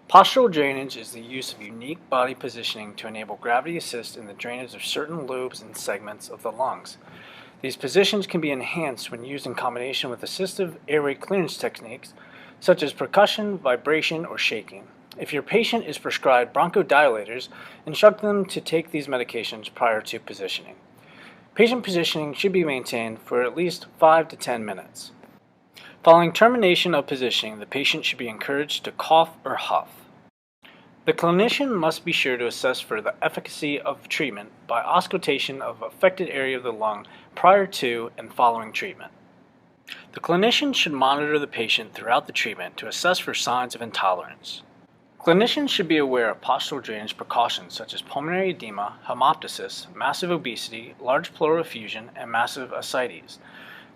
Postural drainage is the use of unique body positioning to enable gravity assist in the drainage of certain lobes and segments of the lungs. These positions can be enhanced when used in combination with assistive airway clearance techniques such as percussion, vibration, or shaking. If your patient is prescribed bronchodilators, instruct them to take these medications prior to positioning. Patient positioning should be maintained for at least 5 to 10 minutes. Following termination of positioning, the patient should be encouraged to cough or huff. The clinician must be sure to assess for the efficacy of treatment by auscultation of affected area of the lung prior to and following treatment. The clinician should monitor the patient throughout the treatment to assess for signs of intolerance. Clinicians should be aware of postural drainage precautions such as pulmonary edema, hemoptysis, massive obesity, large pleural effusion, and massive ascites.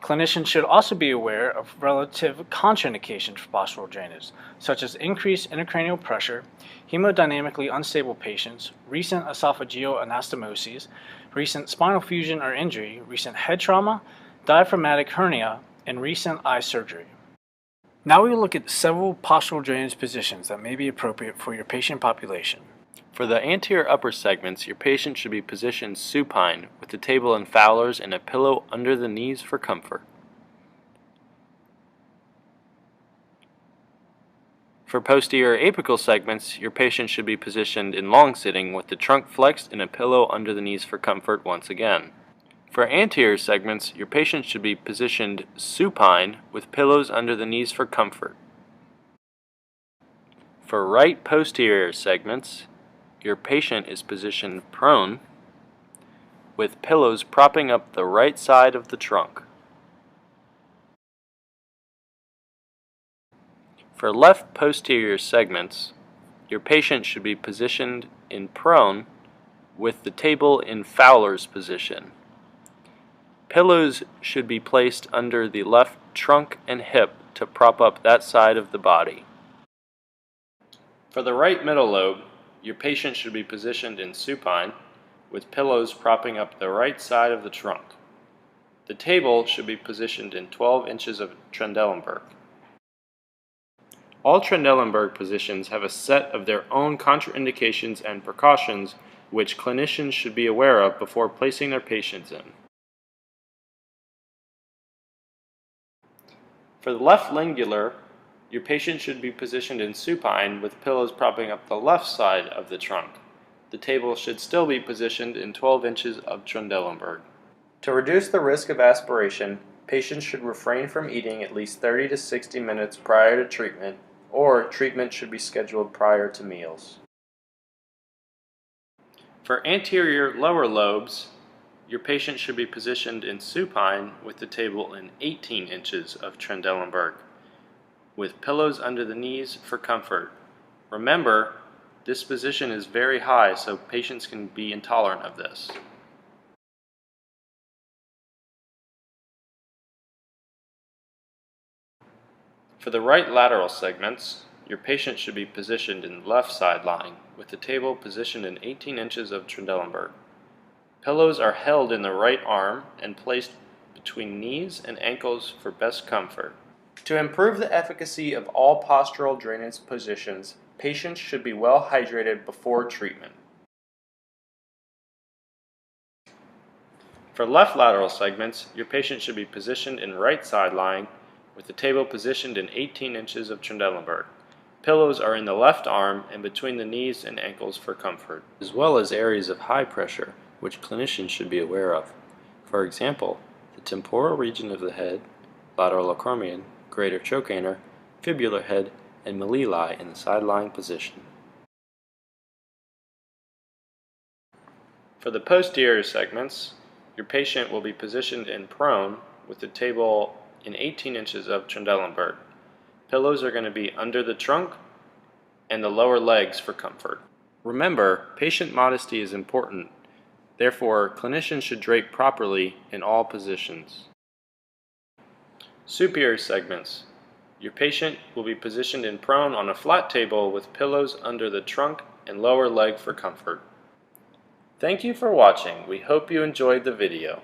Clinicians should also be aware of relative contraindications for postural drainage, such as increased intracranial pressure, hemodynamically unstable patients, recent esophageal anastomoses, recent spinal fusion or injury, recent head trauma, diaphragmatic hernia, and recent eye surgery. Now we will look at several postural drainage positions that may be appropriate for your patient population. For the anterior upper segments, your patient should be positioned supine with the table in Fowler's and a pillow under the knees for comfort. For posterior apical segments, your patient should be positioned in long sitting with the trunk flexed and a pillow under the knees for comfort once again. For anterior segments, your patient should be positioned supine with pillows under the knees for comfort. For right posterior segments, your patient is positioned prone with pillows propping up the right side of the trunk. For left posterior segments, your patient should be positioned in prone with the table in Fowler's position. Pillows should be placed under the left trunk and hip to prop up that side of the body. For the right middle lobe, your patient should be positioned in supine with pillows propping up the right side of the trunk. The table should be positioned in 12 inches of Trendelenburg. All Trendelenburg positions have a set of their own contraindications and precautions which clinicians should be aware of before placing their patients in. For the left lingular, your patient should be positioned in supine with pillows propping up the left side of the trunk. The table should still be positioned in 12 inches of Trendelenburg. To reduce the risk of aspiration, patients should refrain from eating at least 30 to 60 minutes prior to treatment, or treatment should be scheduled prior to meals. For anterior lower lobes, your patient should be positioned in supine with the table in 18 inches of Trendelenburg, with pillows under the knees for comfort. Remember, this position is very high, so patients can be intolerant of this. For the right lateral segments, your patient should be positioned in left side lying, with the table positioned in 18 inches of Trendelenburg. Pillows are held in the right arm and placed between knees and ankles for best comfort. To improve the efficacy of all postural drainage positions, patients should be well hydrated before treatment. For left lateral segments, your patient should be positioned in right side lying with the table positioned in 18 inches of Trendelenburg. Pillows are in the left arm and between the knees and ankles for comfort, as well as areas of high pressure, which clinicians should be aware of. For example, the temporal region of the head, lateral acromion, greater trochanter, fibular head, and malleoli in the side-lying position. For the posterior segments, your patient will be positioned in prone with the table in 18 inches of Trendelenburg. Pillows are going to be under the trunk and the lower legs for comfort. Remember, patient modesty is important. Therefore, clinicians should drape properly in all positions. Superior segments. Your patient will be positioned in prone on a flat table with pillows under the trunk and lower leg for comfort. Thank you for watching. We hope you enjoyed the video.